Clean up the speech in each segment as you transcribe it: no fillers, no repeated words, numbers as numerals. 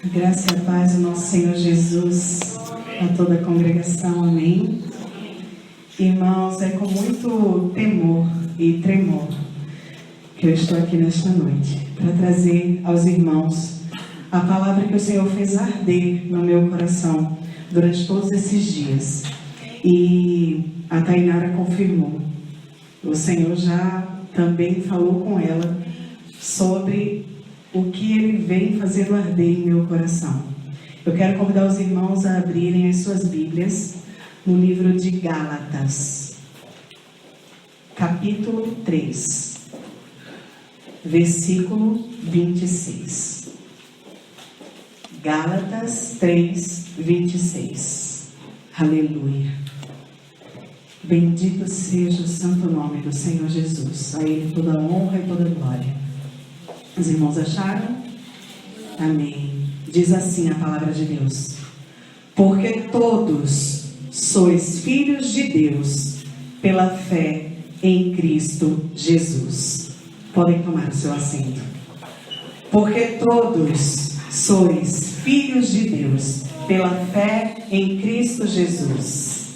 A graça e a paz do nosso Senhor Jesus a toda a congregação, amém? Irmãos, é com muito temor e tremor que eu estou aqui nesta noite para trazer aos irmãos a palavra que o Senhor fez arder no meu coração durante todos esses dias. E a Tainara confirmou. O Senhor já também falou com ela sobre o que Ele vem fazendo arder em meu coração. Eu quero convidar os irmãos a abrirem as suas Bíblias no livro de Gálatas, capítulo 3, versículo 26. Gálatas 3, 26. Aleluia. Bendito seja o santo nome do Senhor Jesus. A Ele toda a honra e toda a glória. Os irmãos acharam? Amém. Diz assim a palavra de Deus: porque todos sois filhos de Deus pela fé em Cristo Jesus. Podem tomar o seu assento. Porque todos sois filhos de Deus pela fé em Cristo Jesus.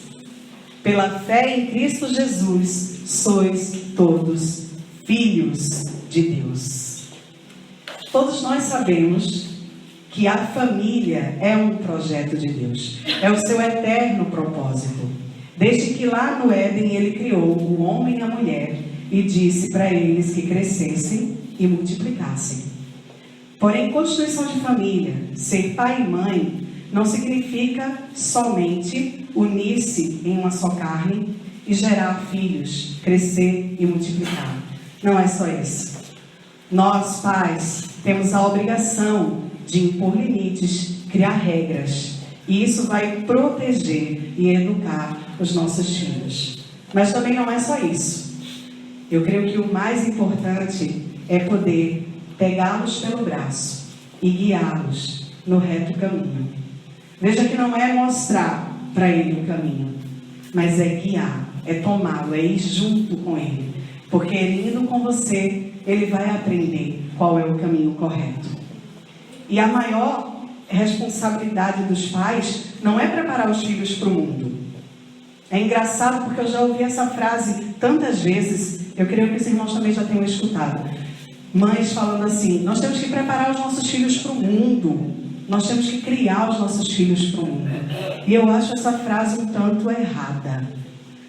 Pela fé em Cristo Jesus sois todos filhos de Deus. Todos nós sabemos que a família é um projeto de Deus, é o seu eterno propósito. Desde que lá no Éden Ele criou o homem e a mulher e disse para eles que crescessem e multiplicassem. Porém, constituição de família, ser pai e mãe, não significa somente unir-se em uma só carne e gerar filhos, crescer e multiplicar. Não é só isso. Nós, pais, temos a obrigação de impor limites, criar regras. E isso vai proteger e educar os nossos filhos. Mas também não é só isso. Eu creio que o mais importante é poder pegá-los pelo braço e guiá-los no reto caminho. Veja que não é mostrar para ele o caminho, mas é guiar, é tomá-lo, é ir junto com ele. Porque ele indo com você, ele vai aprender qual é o caminho correto. E a maior responsabilidade dos pais não é preparar os filhos para o mundo. É engraçado porque eu já ouvi essa frase tantas vezes, eu creio que os irmãos também já tenham escutado. Mães falando assim: nós temos que preparar os nossos filhos para o mundo, nós temos que criar os nossos filhos para o mundo. E eu acho essa frase um tanto errada.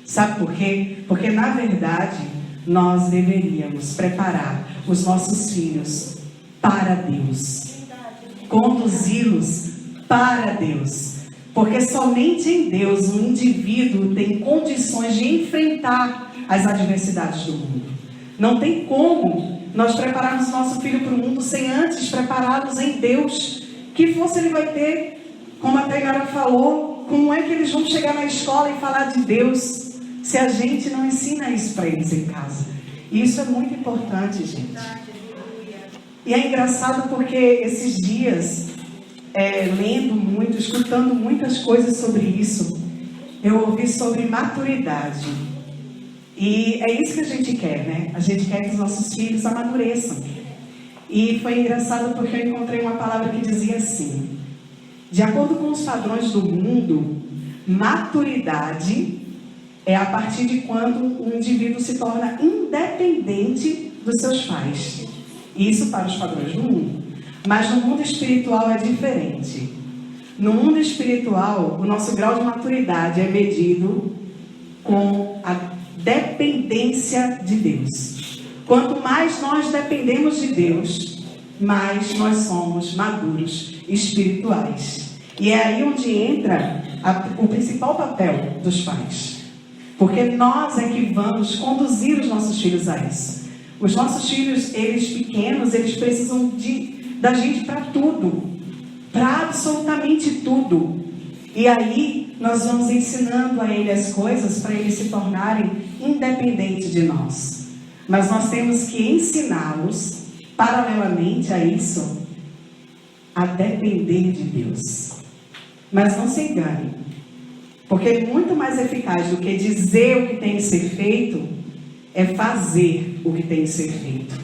Sabe por quê? Porque na verdade nós deveríamos preparar os nossos filhos para Deus, conduzi-los para Deus, porque somente em Deus o indivíduo tem condições de enfrentar as adversidades do mundo. Não tem como nós prepararmos nosso filho para o mundo sem antes prepará-los em Deus. Que força ele vai ter, como a Tainara falou, como é que eles vão chegar na escola e falar de Deus se a gente não ensina isso para eles em casa? E isso é muito importante, gente. E é engraçado porque esses dias, lendo muito, escutando muitas coisas sobre isso, eu ouvi sobre maturidade. E é isso que a gente quer, né? A gente quer que os nossos filhos amadureçam. E foi engraçado porque eu encontrei uma palavra que dizia assim: de acordo com os padrões do mundo, maturidade é a partir de quando um indivíduo se torna independente dos seus pais. Isso para os padrões do mundo. Mas no mundo espiritual é diferente. No mundo espiritual, o nosso grau de maturidade é medido com a dependência de Deus. Quanto mais nós dependemos de Deus, mais nós somos maduros espirituais. E é aí onde entra o principal papel dos pais. Porque nós é que vamos conduzir os nossos filhos a isso. Os nossos filhos, eles pequenos, eles precisam da gente para tudo. Para absolutamente tudo. E aí, nós vamos ensinando a ele as coisas para eles se tornarem independentes de nós. Mas nós temos que ensiná-los, paralelamente a isso, a depender de Deus. Mas não se engane. Porque é muito mais eficaz do que dizer o que tem que ser feito, é fazer o que tem que ser feito.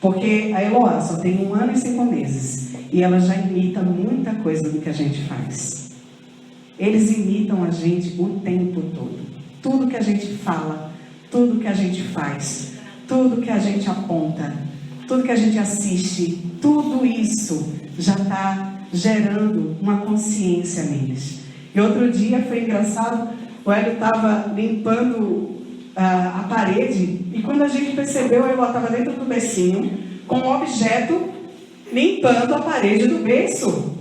Porque a Eloá só tem 1 ano e 5 meses. E ela já imita muita coisa do que a gente faz. Eles imitam a gente o tempo todo. Tudo que a gente fala, tudo que a gente faz, tudo que a gente aponta, tudo que a gente assiste, tudo isso já está gerando uma consciência neles. E outro dia foi engraçado, o Hélio estava limpando a parede, e quando a gente percebeu, a Eloá estava dentro do bercinho, com um objeto, limpando a parede do berço.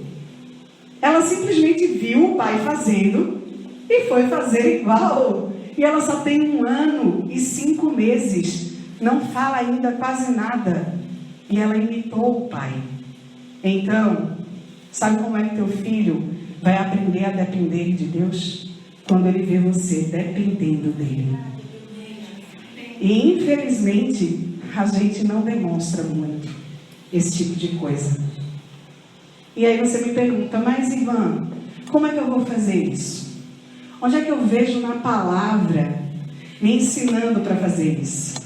Ela simplesmente viu o pai fazendo, e foi fazer igual. E ela só tem 1 ano e 5 meses, não fala ainda quase nada, e ela imitou o pai. Então, sabe como é que teu filho vai aprender a depender de Deus? Quando ele vê você dependendo dele. E infelizmente a gente não demonstra muito esse tipo de coisa. E aí você me pergunta, mas Ivan, como é que eu vou fazer isso? Onde é que eu vejo na palavra me ensinando para fazer isso?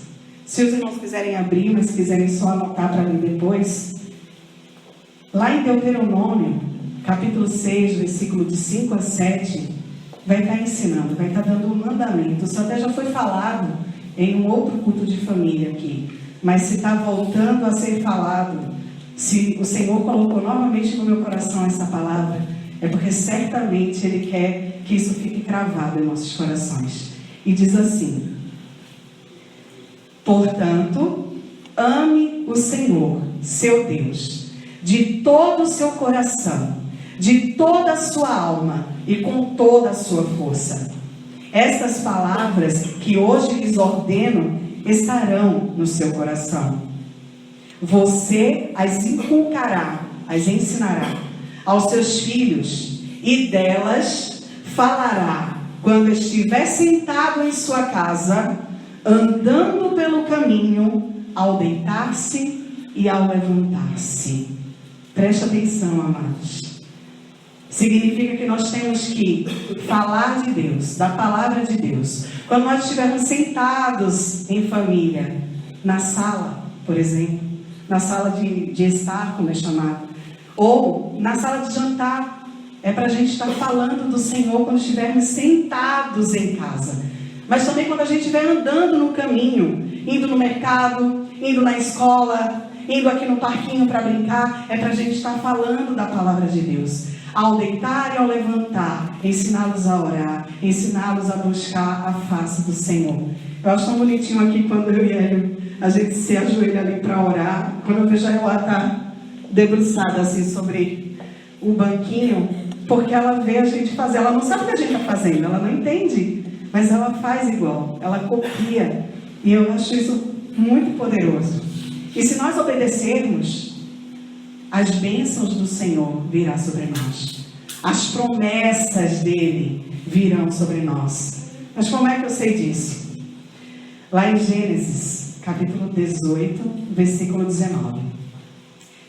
Se os irmãos quiserem abrir, mas se quiserem só anotar para mim depois, lá em Deuteronômio, capítulo 6, versículo de 5 a 7, vai estar ensinando, vai estar dando um mandamento. Isso até já foi falado em um outro culto de família aqui. Mas se está voltando a ser falado, se o Senhor colocou novamente no meu coração essa palavra, é porque certamente Ele quer que isso fique cravado em nossos corações. E diz assim: portanto, ame o Senhor, seu Deus, de todo o seu coração, de toda a sua alma e com toda a sua força. Estas palavras que hoje lhes ordeno estarão no seu coração. Você as inculcará, as ensinará aos seus filhos, e delas falará quando estiver sentado em sua casa, andando pelo caminho, ao deitar-se e ao levantar-se. Preste atenção, amados. Significa que nós temos que falar de Deus, da palavra de Deus. Quando nós estivermos sentados em família, na sala, por exemplo, na sala de estar, como é chamado, ou na sala de jantar, é para a gente estar falando do Senhor quando estivermos sentados em casa. Mas também quando a gente estiver andando no caminho, indo no mercado, indo na escola, indo aqui no parquinho para brincar, é para a gente estar falando da palavra de Deus. Ao deitar e ao levantar, ensiná-los a orar, ensiná-los a buscar a face do Senhor. Eu acho tão bonitinho aqui quando eu e ele, a gente se ajoelha ali para orar. Quando eu vejo ela estar debruçada assim sobre o banquinho, porque ela vê a gente fazer. Ela não sabe o que a gente está fazendo, ela não entende, mas ela faz igual, ela copia. E eu acho isso muito poderoso. E se nós obedecermos, as bênçãos do Senhor virão sobre nós. As promessas dele virão sobre nós. Mas como é que eu sei disso? Lá em Gênesis, capítulo 18, versículo 19.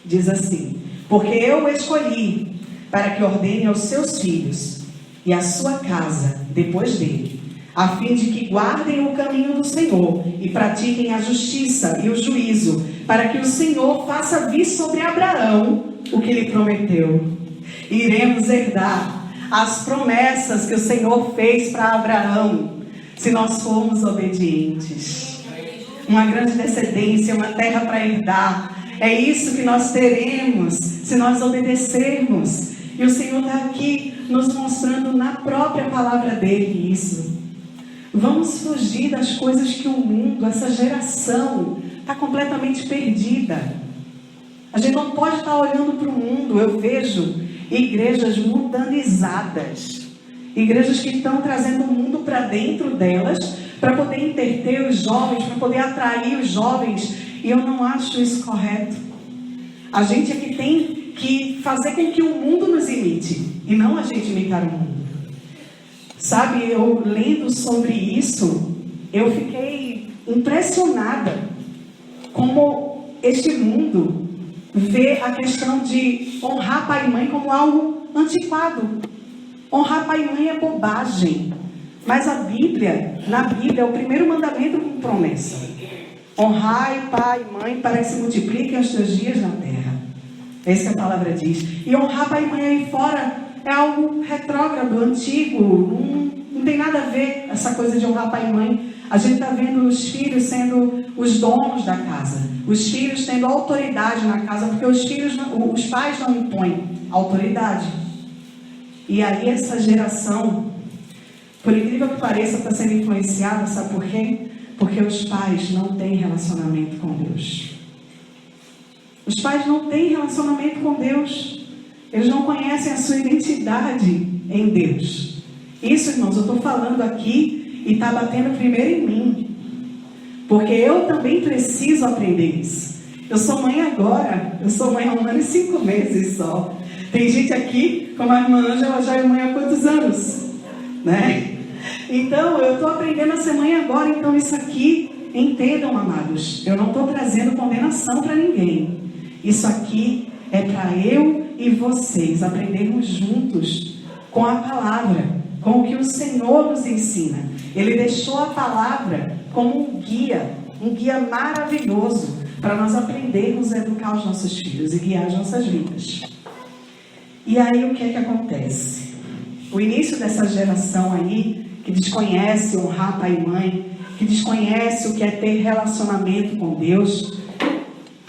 Diz assim: porque eu o escolhi para que ordene aos seus filhos e à sua casa depois dele, a fim de que guardem o caminho do Senhor e pratiquem a justiça e o juízo, para que o Senhor faça vir sobre Abraão o que lhe prometeu. Iremos herdar as promessas que o Senhor fez para Abraão, se nós formos obedientes. Uma grande descendência, uma terra para herdar. É isso que nós teremos se nós obedecermos. E o Senhor está aqui nos mostrando na própria palavra dele isso. Vamos fugir das coisas que o mundo, essa geração, está completamente perdida. A gente não pode estar olhando para o mundo. Eu vejo igrejas mundanizadas, igrejas que estão trazendo o mundo para dentro delas, para poder entreter os jovens, para poder atrair os jovens, e eu não acho isso correto. A gente é que tem que fazer com que o mundo nos imite, e não a gente imitar o mundo. Sabe, eu lendo sobre isso, eu fiquei impressionada como este mundo vê a questão de honrar pai e mãe como algo antiquado. Honrar pai e mãe é bobagem. Mas na Bíblia, é o primeiro mandamento com promessa. Honrai pai e mãe para que se multipliquem os teus dias na terra. É isso que a palavra diz. E honrar pai e mãe aí fora é algo retrógrado, antigo. Não tem nada a ver essa coisa de honrar pai e mãe. A gente está vendo os filhos sendo os donos da casa. Os filhos tendo autoridade na casa, porque os pais não impõem autoridade. E aí essa geração, por incrível que pareça, está sendo influenciada, sabe por quê? Porque os pais não têm relacionamento com Deus. Os pais não têm relacionamento com Deus. Eles não conhecem a sua identidade em Deus. Isso, irmãos, eu estou falando aqui e está batendo primeiro em mim. Porque eu também preciso aprender isso. Eu sou mãe agora. Eu sou mãe há 1 ano e 5 meses só. Tem gente aqui, como a irmã Ângela, já é mãe há quantos anos? Né? Então, eu estou aprendendo a ser mãe agora. Então, isso aqui, entendam, amados. Eu não estou trazendo condenação para ninguém. Isso aqui é para eu e vocês aprendermos juntos com a palavra, com o que o Senhor nos ensina. Ele deixou a palavra como um guia maravilhoso para nós aprendermos a educar os nossos filhos e guiar as nossas vidas. E aí o que é que acontece? O início dessa geração aí, que desconhece honrar pai e mãe, que desconhece o que é ter relacionamento com Deus,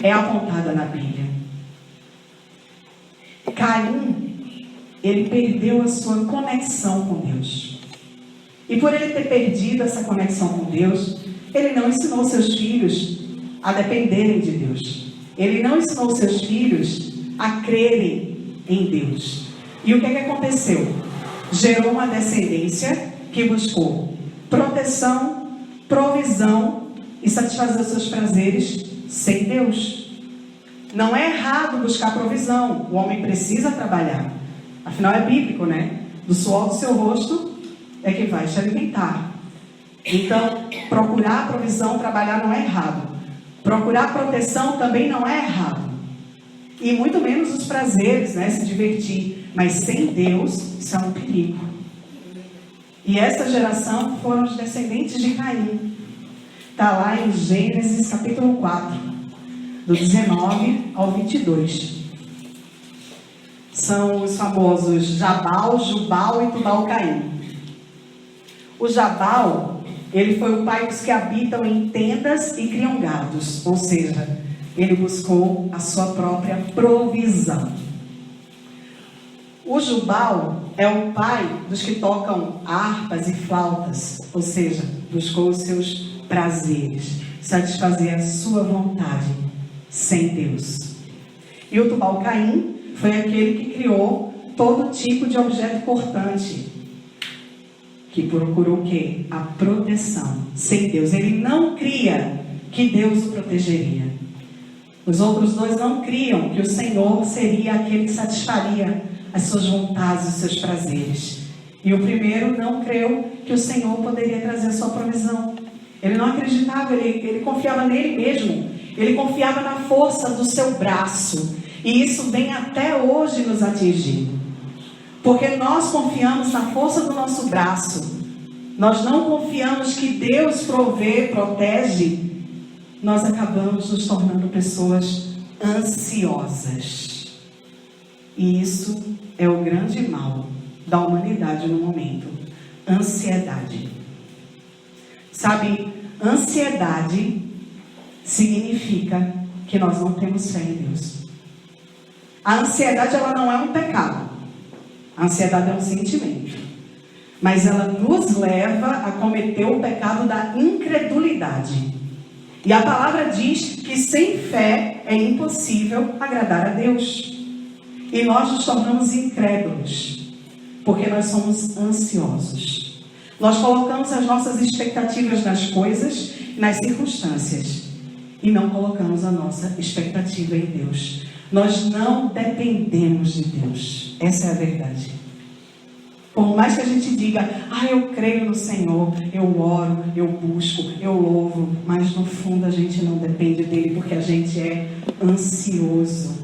é apontada na Bíblia. Caim, ele perdeu a sua conexão com Deus. E por ele ter perdido essa conexão com Deus, ele não ensinou seus filhos a dependerem de Deus. Ele não ensinou seus filhos a crerem em Deus. E o que aconteceu? Gerou uma descendência que buscou proteção, provisão e satisfazer os seus prazeres sem Deus. Não é errado buscar provisão. O homem precisa trabalhar. Afinal é bíblico, né? Do suor do seu rosto é que vai te alimentar. Então, procurar provisão, trabalhar não é errado. Procurar proteção também não é errado. E muito menos os prazeres, né? Se divertir. Mas sem Deus, isso é um perigo. E essa geração foram os descendentes de Caim. Está lá em Gênesis capítulo 4, do 19 ao 22. São os famosos Jabal, Jubal e Tubal-Caim. O Jabal, ele foi o pai dos que habitam em tendas e criam gados. Ou seja, ele buscou a sua própria provisão. O Jubal é o pai dos que tocam harpas e flautas. Ou seja, buscou os seus prazeres, satisfazer a sua vontade sem Deus. E o Tubal-Caim foi aquele que criou todo tipo de objeto cortante, que procurou o quê? A proteção sem Deus. Ele não cria que Deus o protegeria. Os outros dois não criam que o Senhor seria aquele que satisfaria as suas vontades, os seus prazeres. E o primeiro não creu que o Senhor poderia trazer a sua provisão. Ele não acreditava, ele confiava nele mesmo. Ele confiava na força do seu braço. E isso vem até hoje nos atingindo. Porque nós confiamos na força do nosso braço. Nós não confiamos que Deus provê, protege. Nós acabamos nos tornando pessoas ansiosas. E isso é o grande mal da humanidade no momento. Ansiedade. Sabe, ansiedade significa que nós não temos fé em Deus. A ansiedade, ela não é um pecado. A ansiedade é um sentimento. Mas ela nos leva a cometer o pecado da incredulidade. E a palavra diz que sem fé é impossível agradar a Deus. E nós nos tornamos incrédulos, porque nós somos ansiosos. Nós colocamos as nossas expectativas nas coisas, nas circunstâncias, e não colocamos a nossa expectativa em Deus. Nós não dependemos de Deus. Essa é a verdade. Por mais que a gente diga, eu creio no Senhor, eu oro, eu busco, eu louvo, mas no fundo a gente não depende dele, porque a gente é ansioso.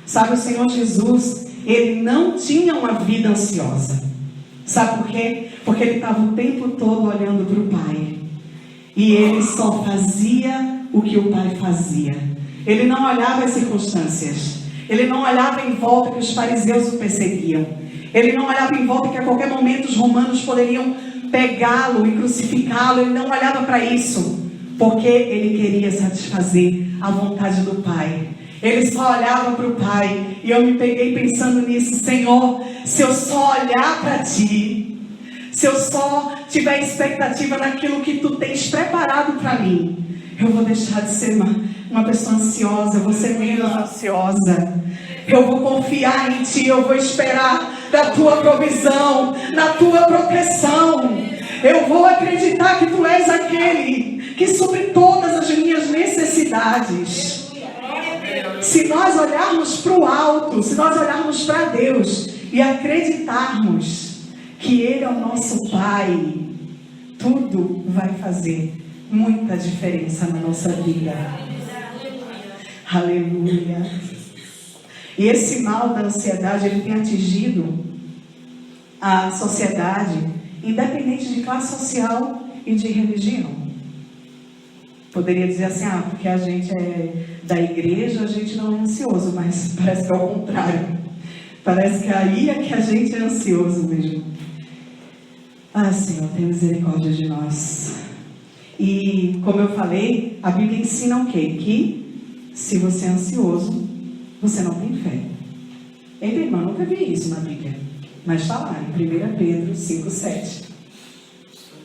Sabe, o Senhor Jesus, ele não tinha uma vida ansiosa. Sabe por quê? Porque ele estava o tempo todo olhando para o Pai. E ele só fazia o que o pai fazia. Ele não olhava as circunstâncias. Ele não olhava em volta que os fariseus o perseguiam. Ele não olhava em volta que a qualquer momento os romanos poderiam pegá-lo e crucificá-lo. Ele não olhava para isso, porque ele queria satisfazer a vontade do pai. Ele só olhava para o pai. E eu me peguei pensando nisso. Senhor, se eu só olhar para ti, se eu só tiver expectativa naquilo que tu tens preparado para mim, eu vou deixar de ser uma pessoa ansiosa, eu vou ser menos ansiosa. Eu vou confiar em ti, eu vou esperar da tua provisão, na tua proteção. Eu vou acreditar que tu és aquele que supre todas as minhas necessidades. Se nós olharmos para o alto, se nós olharmos para Deus e acreditarmos que Ele é o nosso Pai, tudo vai fazer muita diferença na nossa vida. Aleluia. E esse mal da ansiedade, ele tem atingido a sociedade, independente de classe social e de religião. Poderia dizer assim, porque a gente é da igreja, a gente não é ansioso, mas parece que é o contrário. Parece que aí é que a gente é ansioso mesmo. Senhor, tem misericórdia de nós. E, como eu falei, a Bíblia ensina o quê? Que se você é ansioso, você não tem fé. Eita, irmã, nunca vi isso na Bíblia. Mas está lá, em 1 Pedro 5,7.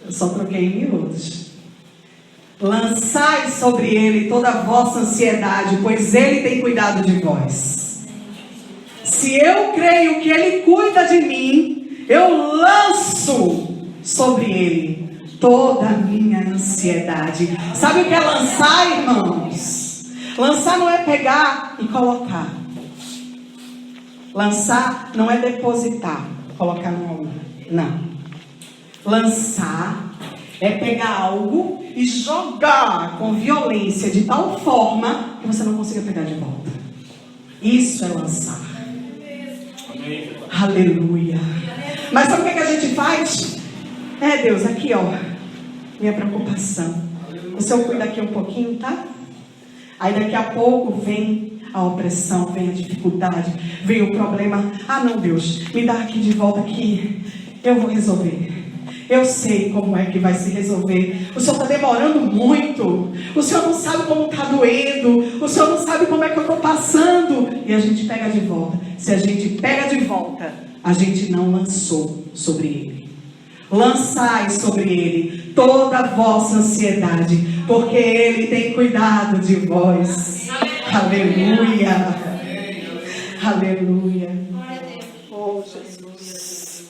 Eu só troquei em miúdos. Lançai sobre ele toda a vossa ansiedade, pois ele tem cuidado de vós. Se eu creio que ele cuida de mim, eu lanço sobre ele toda a minha ansiedade. Sabe o que é lançar, irmãos? Lançar não é pegar e colocar. Lançar não é depositar, colocar no ombro. Não. Lançar é pegar algo e jogar com violência de tal forma que você não consiga pegar de volta. Isso é lançar. Amém. Aleluia. Mas sabe o que a gente faz? Deus, aqui minha preocupação. O Senhor cuida aqui um pouquinho, tá? Aí daqui a pouco vem a opressão, vem a dificuldade, vem o problema. Não, Deus, me dá aqui de volta aqui. Eu vou resolver. Eu sei como é que vai se resolver. O Senhor está demorando muito. O Senhor não sabe como está doendo. O Senhor não sabe como é que eu estou passando. E a gente pega de volta. Se a gente pega de volta, a gente não lançou sobre ele. Lançai sobre ele toda a vossa ansiedade, porque ele tem cuidado de vós. Aleluia. Aleluia. Oh, Jesus.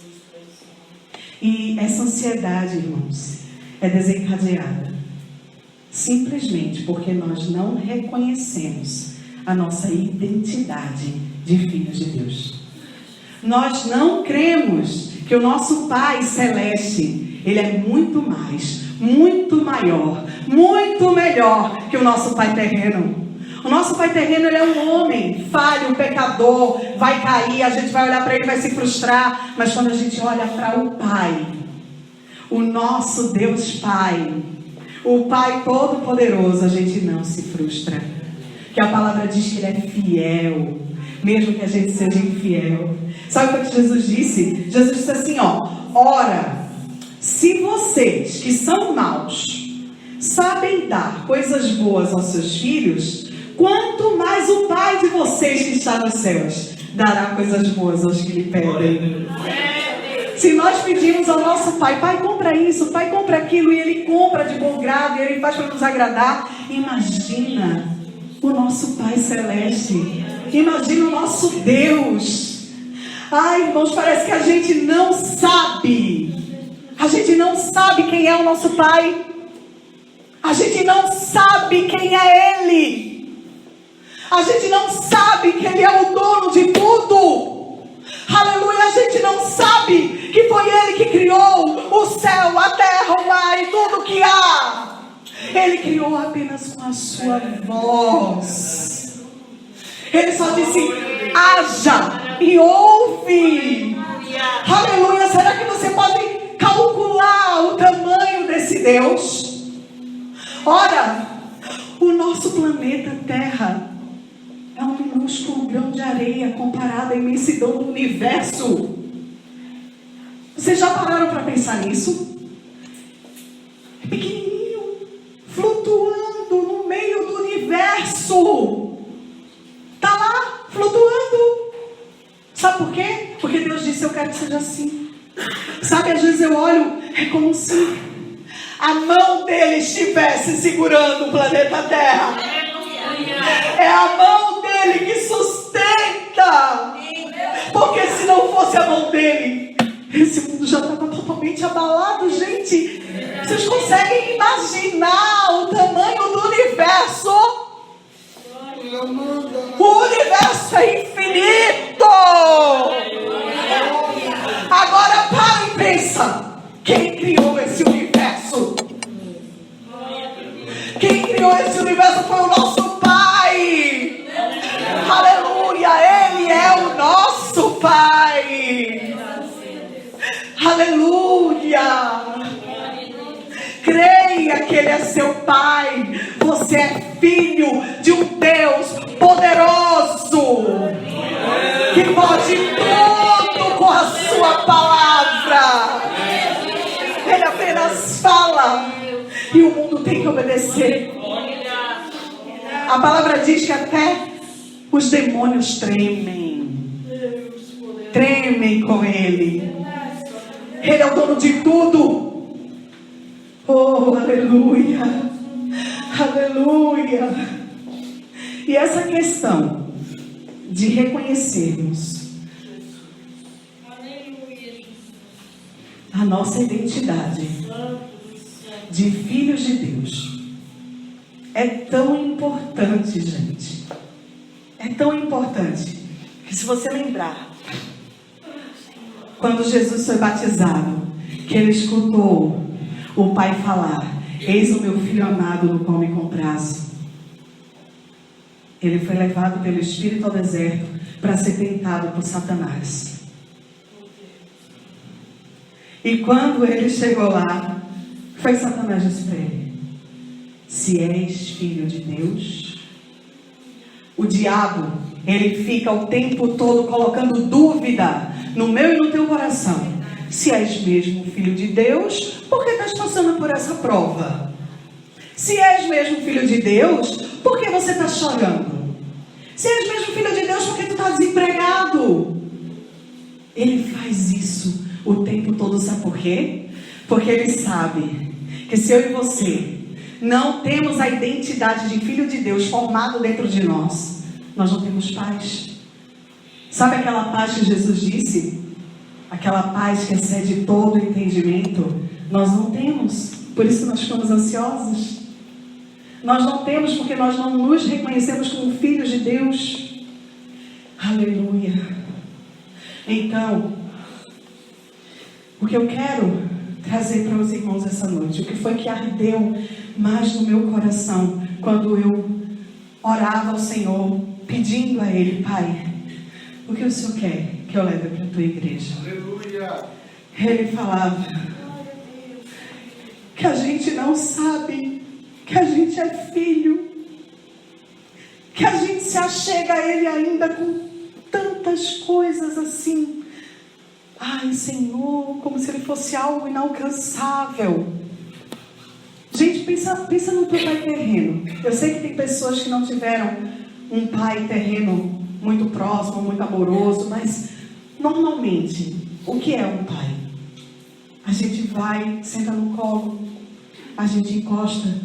E essa ansiedade, irmãos, é desencadeada simplesmente porque nós não reconhecemos a nossa identidade de filhos de Deus. Nós não cremos que o nosso Pai Celeste, Ele é muito mais, muito maior, muito melhor que o nosso Pai terreno. O nosso pai terreno, ele é um homem falho, pecador, vai cair, a gente vai olhar para ele, vai se frustrar. Mas quando a gente olha para o Pai, o nosso Deus Pai, o Pai Todo-Poderoso, a gente não se frustra. Que a palavra diz que Ele é fiel, mesmo que a gente seja infiel. Sabe o que Jesus disse? Jesus disse assim, ora, se vocês que são maus sabem dar coisas boas aos seus filhos, quanto mais o Pai de vocês que está nos céus dará coisas boas aos que lhe pedem. Se nós pedimos ao nosso Pai, Pai, compra isso, Pai, compra aquilo, e Ele compra de bom grado, e Ele faz para nos agradar, imagina o nosso Pai Celeste, imagina o nosso Deus. Ai, irmãos, parece que a gente não sabe quem é o nosso Pai, a gente não sabe quem é Ele. A gente não sabe que Ele é o dono de tudo. Aleluia, a gente não sabe que foi Ele que criou o céu, a terra, o mar e tudo que há. Ele criou apenas com a sua voz. Ele só disse, haja e ouve. Aleluia, será que você pode calcular o tamanho desse Deus? Ora, O nosso planeta Terra é um minúsculo grão de areia comparado à imensidão do universo. Vocês já pararam para pensar nisso? É pequenininho, flutuando no meio do universo. Está lá, flutuando. Sabe por quê? Porque Deus disse: eu quero que seja assim. Sabe, às vezes eu olho, é como se a mão dele estivesse segurando o planeta Terra. É a mão dele que sustenta. Porque se não fosse a mão dele, esse mundo já estava totalmente abalado, gente. Vocês conseguem imaginar o tamanho do universo? O universo é infinito. Agora para e pensa. Quem criou esse universo? Quem criou esse universo foi o nosso Pai. Aleluia, Ele é o nosso Pai. Aleluia. Creia que Ele é seu Pai. Você é filho de um Deus poderoso, que pode tudo com a sua palavra. Ele apenas fala e o mundo tem que obedecer. A palavra diz que até os demônios tremem com Ele. Ele é o dono de tudo. Oh, aleluia, aleluia. E essa questão de reconhecermos a nossa identidade de filhos de Deus é tão importante, gente. É tão importante que, se você lembrar, quando Jesus foi batizado, que ele escutou o Pai falar: eis o meu filho amado no qual me comprazo. Ele foi levado pelo Espírito ao deserto para ser tentado por Satanás. E quando ele chegou lá, foi Satanás disse para ele: se és filho de Deus. O diabo, ele fica o tempo todo colocando dúvida no meu e no teu coração. Se és mesmo filho de Deus, por que estás passando por essa prova? Se és mesmo filho de Deus, por que você está chorando? Se és mesmo filho de Deus, por que tu está desempregado? Ele faz isso o tempo todo, sabe por quê? Porque ele sabe que se eu e você não temos a identidade de filho de Deus formado dentro de nós, nós não temos paz. Sabe aquela paz que Jesus disse? Aquela paz que excede todo entendimento. Nós não temos, por isso nós ficamos ansiosos. Nós não temos porque nós não nos reconhecemos como filhos de Deus. Aleluia. Então, o que eu quero trazer para os irmãos essa noite, o que foi que ardeu mais no meu coração quando eu orava ao Senhor, pedindo a Ele: Pai, o que o Senhor quer que eu leve para a tua igreja? Aleluia. Ele falava que a gente não sabe que a gente é filho, que a gente se achega a Ele ainda com tantas coisas assim. Ai, Senhor, como se Ele fosse algo inalcançável. Gente, pensa no teu pai terreno. Eu sei que tem pessoas que não tiveram um pai terreno muito próximo, muito amoroso, mas normalmente, o que é um pai? A gente vai, senta no colo, a gente encosta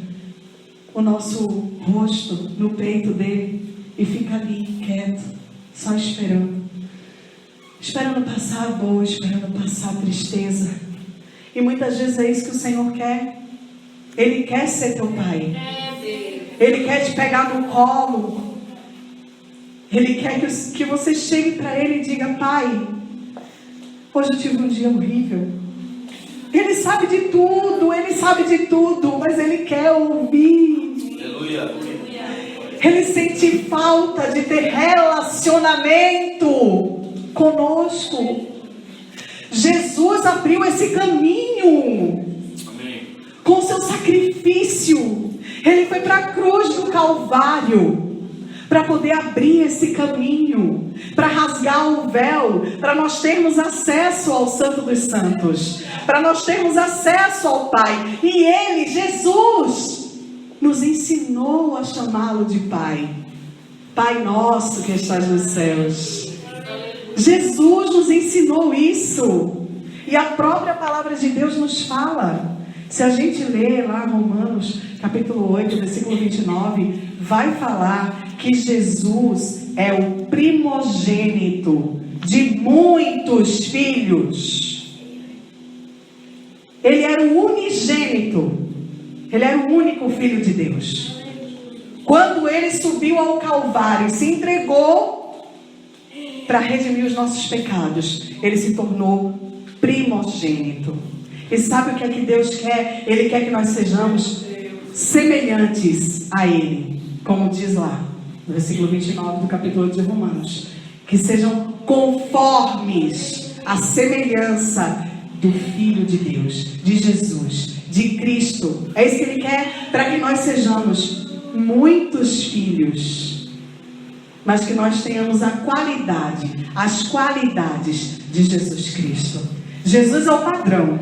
o nosso rosto no peito dele e fica ali quieto, só esperando passar a dor, esperando passar a tristeza. E muitas vezes é isso que o Senhor quer. Ele quer ser teu pai. Ele quer te pegar no colo. Ele quer que você chegue para Ele e diga: Pai, hoje eu tive um dia horrível. Ele sabe de tudo, mas Ele quer ouvir. Aleluia. Ele sente falta de ter relacionamento conosco. Jesus abriu esse caminho. Amém. Com seu sacrifício. Ele foi para a cruz do Calvário para poder abrir esse caminho, para rasgar o véu, para nós termos acesso ao Santo dos Santos, para nós termos acesso ao Pai. E Ele, Jesus, nos ensinou a chamá-lo de Pai. Pai nosso que estás nos céus. Jesus nos ensinou isso. E a própria palavra de Deus nos fala. Se a gente ler lá Romanos capítulo 8, versículo 29, vai falar que Jesus é o primogênito de muitos filhos. Ele era o unigênito. Ele era o único filho de Deus. Quando ele subiu ao Calvário e se entregou para redimir os nossos pecados, ele se tornou primogênito. E sabe o que é que Deus quer? Ele quer que nós sejamos semelhantes a Ele, como diz lá no versículo 29 do capítulo 8 de Romanos, que sejam conformes à semelhança do Filho de Deus, de Jesus, de Cristo. É isso que Ele quer, para que nós sejamos muitos filhos, mas que nós tenhamos a qualidade, as qualidades de Jesus Cristo. Jesus é o padrão,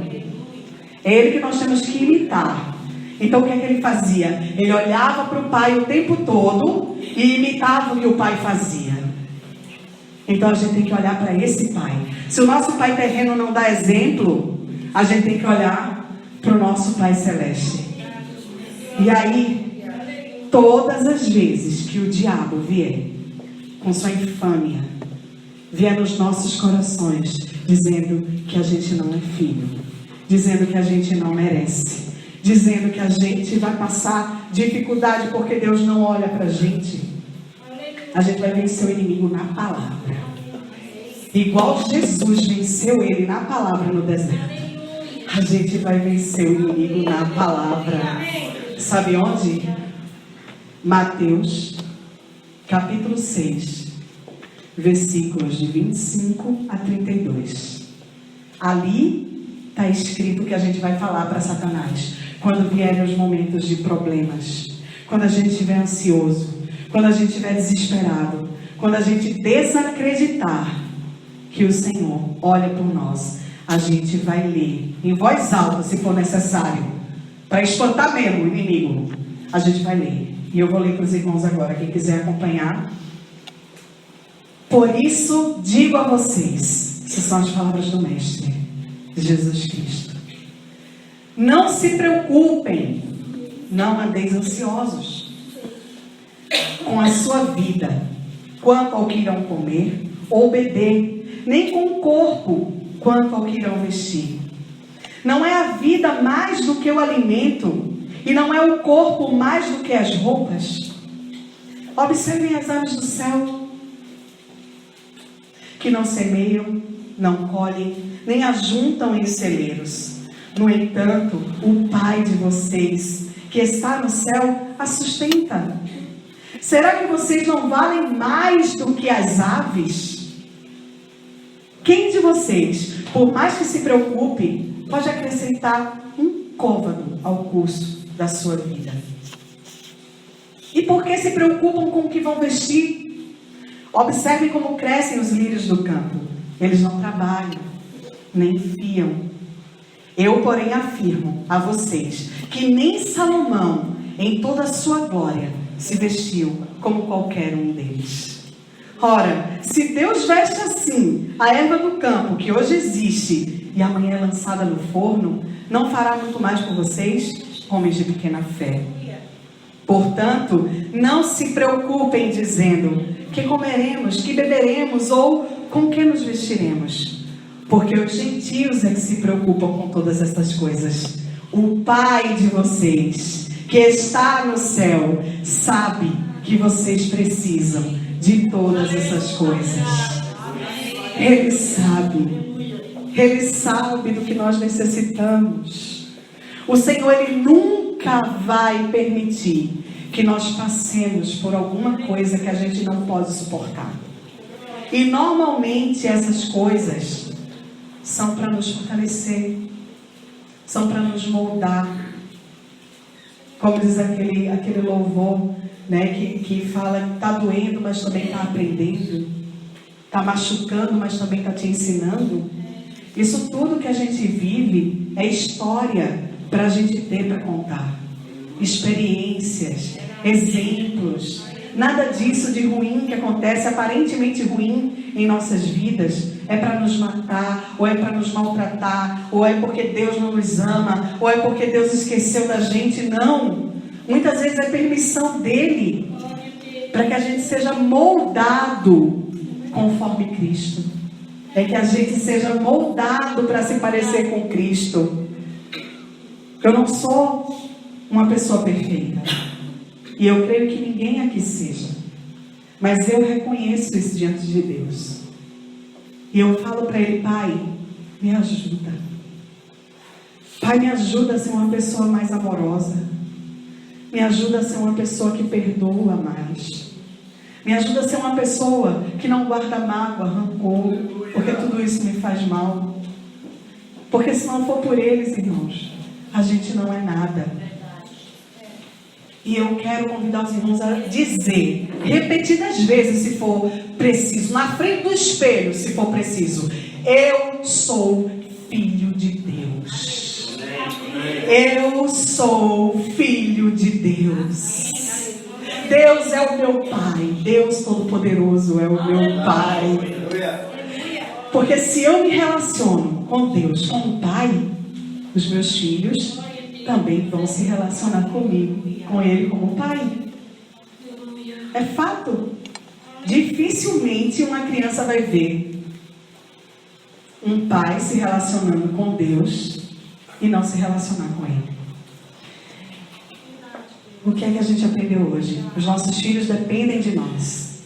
é Ele que nós temos que imitar. Então o que é que Ele fazia? Ele olhava para o Pai o tempo todo e imitava o que o Pai fazia. Então a gente tem que olhar para esse Pai. Se o nosso Pai terreno não dá exemplo, a gente tem que olhar para o nosso Pai celeste. E aí, todas as vezes que o diabo vier com sua infâmia, vier nos nossos corações, dizendo que a gente não é filho, dizendo que a gente não merece, dizendo que a gente vai passar dificuldade porque Deus não olha para a gente vai vencer o inimigo na palavra. Igual Jesus venceu ele na palavra no deserto, a gente vai vencer o inimigo na palavra. Sabe onde? Mateus capítulo 6, versículos de 25 a 32. Ali está escrito que a gente vai falar para Satanás quando vierem os momentos de problemas, quando a gente estiver ansioso, quando a gente estiver desesperado, quando a gente desacreditar que o Senhor olha por nós. A gente vai ler em voz alta, se for necessário, para espantar mesmo o inimigo. A gente vai ler. E eu vou ler para os irmãos agora, quem quiser acompanhar. Por isso digo a vocês, essas são as palavras do Mestre, Jesus Cristo: não se preocupem, não andeis ansiosos com a sua vida, quanto ao que irão comer ou beber, nem com o corpo, quanto ao que irão vestir. Não é a vida mais do que o alimento, e não é o corpo mais do que as roupas? Observem as aves do céu, que não semeiam, não colhem, nem ajuntam em celeiros. No entanto, o Pai de vocês, que está no céu, a sustenta. Será que vocês não valem mais do que as aves? Quem de vocês, por mais que se preocupe, pode acrescentar um côvado ao curso da sua vida? E por que se preocupam com o que vão vestir? Observem como crescem os lírios do campo. Eles não trabalham, nem fiam. Eu, porém, afirmo a vocês que nem Salomão, em toda a sua glória, se vestiu como qualquer um deles. Ora, se Deus veste assim a erva do campo, que hoje existe e amanhã é lançada no forno, não fará muito mais por vocês, homens de pequena fé? Portanto, não se preocupem dizendo: que comeremos, que beberemos ou com que nos vestiremos? Porque os gentios é que se preocupam com todas essas coisas. O Pai de vocês, que está no céu, sabe que vocês precisam de todas essas coisas. Ele sabe do que nós necessitamos. O Senhor, Ele nunca vai permitir que nós passemos por alguma coisa que a gente não pode suportar. E normalmente essas coisas são para nos fortalecer, são para nos moldar. Como diz aquele louvor, né, que fala que está doendo, mas também está aprendendo. Está machucando, mas também está te ensinando. Isso tudo que a gente vive é história para a gente ter para contar. Experiências, exemplos. Nada disso de ruim que acontece, aparentemente ruim em nossas vidas, é para nos matar, ou é para nos maltratar, ou é porque Deus não nos ama, ou é porque Deus esqueceu da gente. Não. Muitas vezes é permissão dele para que a gente seja moldado conforme Cristo. É que a gente seja moldado para se parecer com Cristo. Eu não sou uma pessoa perfeita. E eu creio que ninguém aqui seja. Mas eu reconheço isso diante de Deus. E eu falo para Ele: Pai, me ajuda. Pai, me ajuda a ser uma pessoa mais amorosa. Me ajuda a ser uma pessoa que perdoa mais. Me ajuda a ser uma pessoa que não guarda mágoa, rancor. Porque tudo isso me faz mal. Porque se não for por eles, irmãos, a gente não é nada. E eu quero convidar os irmãos a dizer, repetidas vezes se for preciso, na frente do espelho se for preciso: eu sou filho de Deus. Eu sou filho de Deus. Deus é o meu Pai. Deus Todo-Poderoso é o meu Pai. Porque se eu me relaciono com Deus, com o Pai, os meus filhos também vão se relacionar comigo, com Ele como Pai. É fato. Dificilmente uma criança vai ver um pai se relacionando com Deus e não se relacionar com Ele. O que é que a gente aprendeu hoje? Os nossos filhos dependem de nós.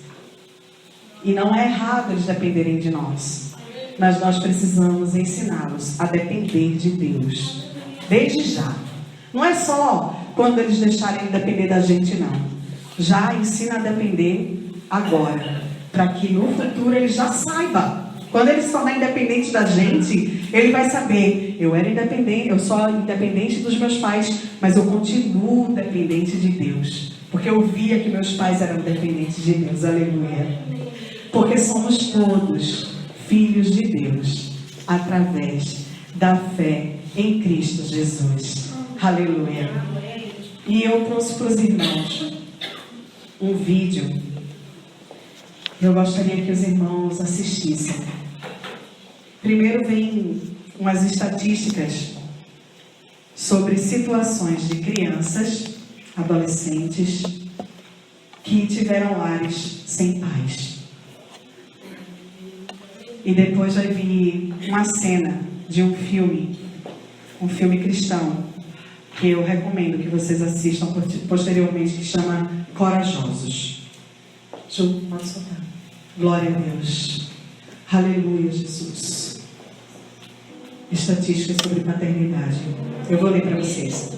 E não é errado eles dependerem de nós. Mas nós precisamos ensiná-los a depender de Deus. Desde já. Não é só quando eles deixarem de depender da gente, não. Já ensina a depender agora. Para que no futuro ele já saiba. Quando ele se tornar independente da gente, ele vai saber: eu era independente, eu sou independente dos meus pais, mas eu continuo dependente de Deus. Porque eu via que meus pais eram dependentes de Deus. Aleluia. Porque somos todos filhos de Deus através da fé em Cristo Jesus. Aleluia. E eu trouxe para os irmãos um vídeo. Eu gostaria que os irmãos assistissem. Primeiro vem umas estatísticas sobre situações de crianças, adolescentes, que tiveram lares sem pais. E depois vai vir uma cena de um filme cristão, que eu recomendo que vocês assistam posteriormente, que chama Corajosos. Ju, pode soltar. Glória a Deus. Aleluia, Jesus. Estatísticas sobre paternidade. Eu vou ler para vocês.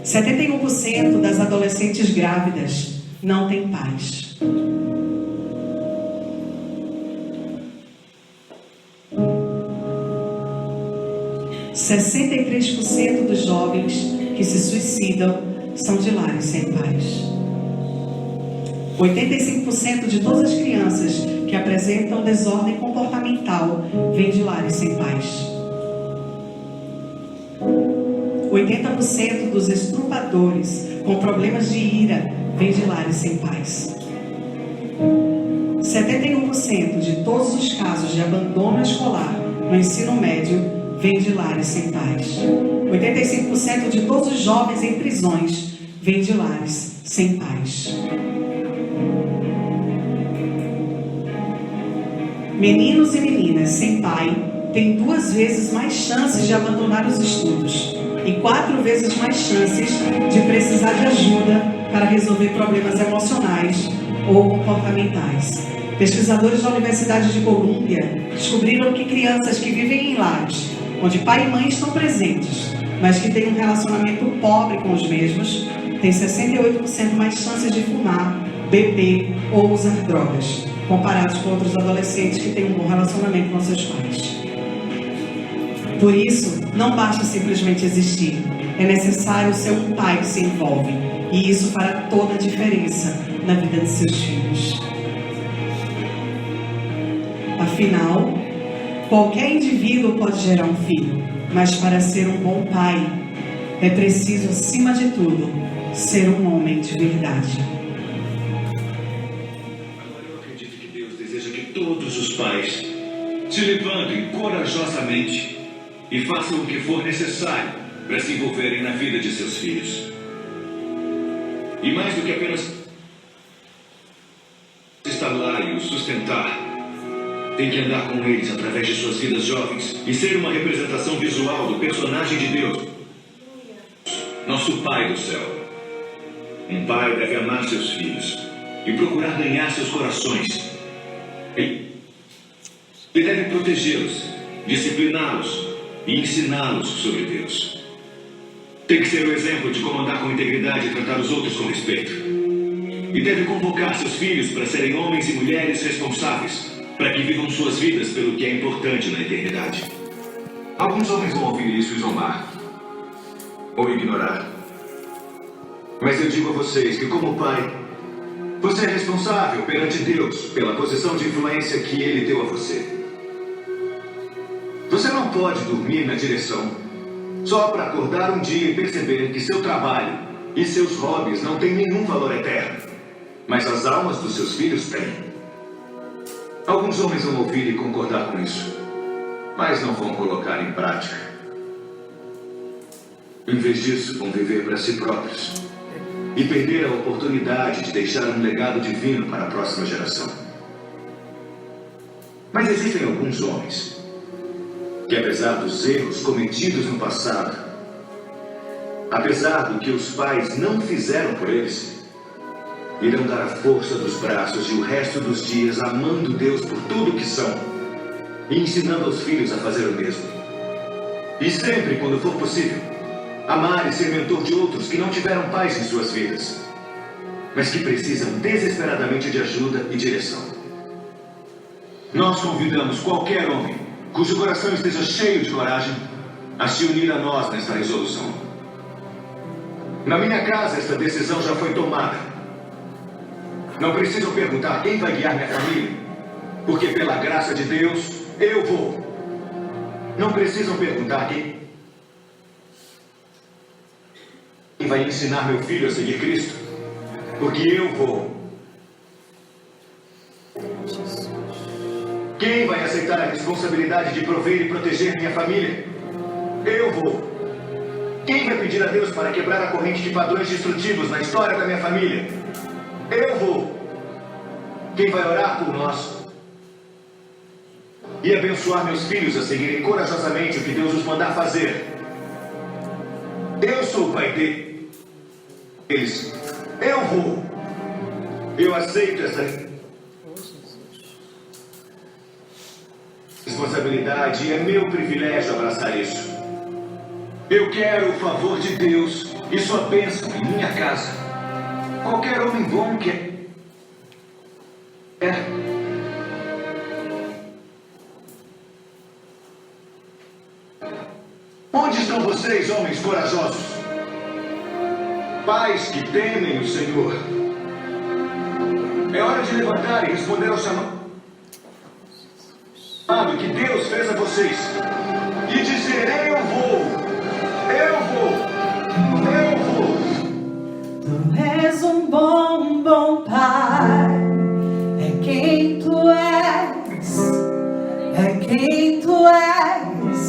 71% das adolescentes grávidas não têm pais. 63% dos jovens que se suicidam são de lares sem pais. 85% de todas as crianças que apresentam desordem comportamental vêm de lares sem pais. 80% dos estupradores com problemas de ira vêm de lares sem pais. 71% de todos os casos de abandono escolar no ensino médio vêm de lares sem pais. 85% de todos os jovens em prisões vêm de lares sem pais. Meninos e meninas sem pai têm 2 vezes mais chances de abandonar os estudos e 4 vezes mais chances de precisar de ajuda para resolver problemas emocionais ou comportamentais. Pesquisadores da Universidade de Colômbia descobriram que crianças que vivem em lares onde pai e mãe estão presentes, mas que têm um relacionamento pobre com os mesmos, têm 68% mais chances de fumar, beber ou usar drogas, comparados com outros adolescentes que têm um bom relacionamento com seus pais. Por isso, não basta simplesmente existir. é necessário ser um pai que se envolve. E isso fará toda a diferença na vida de seus filhos. Afinal, qualquer indivíduo pode gerar um filho, mas para ser um bom pai, é preciso, acima de tudo, ser um homem de verdade. Agora eu acredito que Deus deseja que todos os pais se levantem corajosamente e façam o que for necessário para se envolverem na vida de seus filhos. E mais do que apenas estar lá e os sustentar, tem que andar com eles através de suas vidas jovens e ser uma representação visual do personagem de Deus, nosso Pai do céu. Um pai deve amar seus filhos e procurar ganhar seus corações. Ele deve protegê-los, discipliná-los e ensiná-los sobre Deus. Tem que ser o exemplo de como andar com integridade e tratar os outros com respeito. E deve convocar seus filhos para serem homens e mulheres responsáveis, para que vivam suas vidas pelo que é importante na eternidade. Alguns homens vão ouvir isso e zombar, ou ignorar. Mas eu digo a vocês que, como pai, você é responsável perante Deus pela posição de influência que Ele deu a você. Você não pode dormir na direção só para acordar um dia e perceber que seu trabalho e seus hobbies não têm nenhum valor eterno, mas as almas dos seus filhos têm. Alguns homens vão ouvir e concordar com isso, mas não vão colocar em prática. Em vez disso, vão viver para si próprios e perder a oportunidade de deixar um legado divino para a próxima geração. Mas existem alguns homens que, apesar dos erros cometidos no passado, apesar do que os pais não fizeram por eles, irão dar a força dos braços e o resto dos dias amando Deus por tudo que são e ensinando aos filhos a fazer o mesmo. E sempre, quando for possível, amar e ser mentor de outros que não tiveram paz em suas vidas, mas que precisam desesperadamente de ajuda e direção. Nós convidamos qualquer homem cujo coração esteja cheio de coragem a se unir a nós nesta resolução. Na minha casa, esta decisão já foi tomada. Não precisam perguntar quem vai guiar minha família, porque pela graça de Deus, eu vou. Não precisam perguntar quem vai ensinar meu filho a seguir Cristo, porque eu vou. Quem vai aceitar a responsabilidade de prover e proteger minha família? Eu vou. Quem vai pedir a Deus para quebrar a corrente de padrões destrutivos na história da minha família? Eu vou. Quem vai orar por nós e abençoar meus filhos a seguirem corajosamente o que Deus os mandar fazer? Eu sou o pai deles. Eu vou. Eu aceito essa responsabilidade e é meu privilégio abraçar isso. Eu quero o favor de Deus e sua bênção em minha casa. Qualquer homem bom quer. Onde estão vocês, homens corajosos? Pais que temem o Senhor. É hora de levantar e responder ao chamado que Deus fez a vocês e dizer: eu vou, eu vou, eu vou. Tu és um bom pai, é quem tu és, é quem tu és,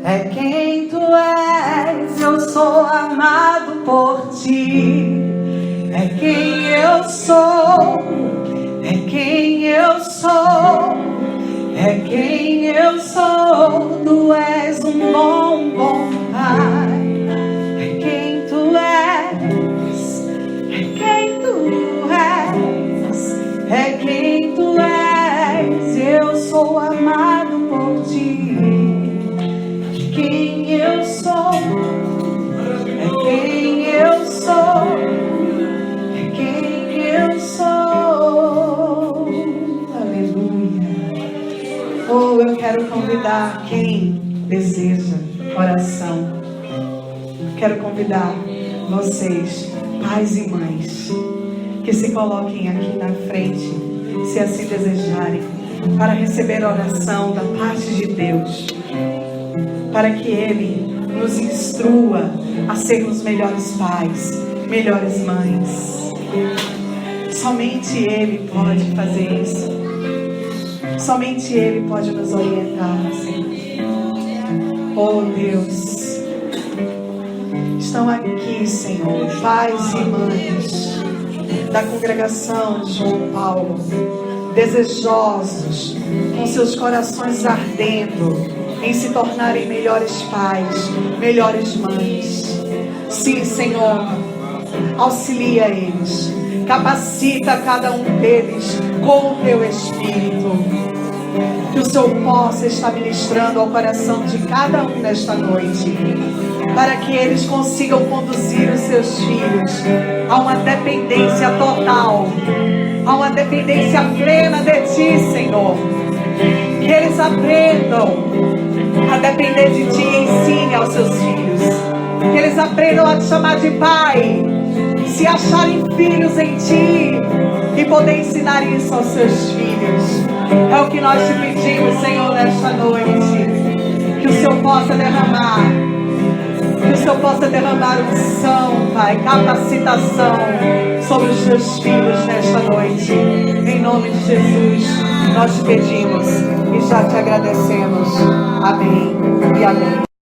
é quem tu és. Eu sou amado por ti, é quem eu sou, é quem eu sou. É quem eu sou, tu és um bom pai. É quem tu és, é quem tu és, é quem tu és. Eu sou amado por ti. É quem eu sou, é quem eu sou, é quem eu sou. Aleluia. Oh, eu quero convidar quem deseja oração Quero convidar vocês, pais e mães, que se coloquem aqui na frente, se assim desejarem, para receber a oração da parte de Deus, para que Ele nos instrua a sermos melhores pais, melhores mães. Somente Ele pode fazer isso. Somente Ele pode nos orientar, Senhor. Oh Deus, estão aqui, Senhor, pais e mães da congregação de João Paulo, desejosos, com seus corações ardendo em se tornarem melhores pais, melhores mães. Sim, Senhor, auxilia eles, capacita cada um deles com o teu Espírito. Que o Senhor possa estar ministrando ao coração de cada um nesta noite, para que eles consigam conduzir os seus filhos a uma dependência total, a uma dependência plena de Ti, Senhor. Que eles aprendam a depender de Ti e ensine aos seus filhos. Que eles aprendam a Te chamar de Pai, se acharem filhos em Ti e poder ensinar isso aos seus filhos. É o que nós te pedimos, Senhor, nesta noite. Que o Senhor possa derramar, que o Senhor possa derramar unção, Pai, capacitação sobre os teus filhos nesta noite. Em nome de Jesus, nós te pedimos e já te agradecemos. Amém e amém.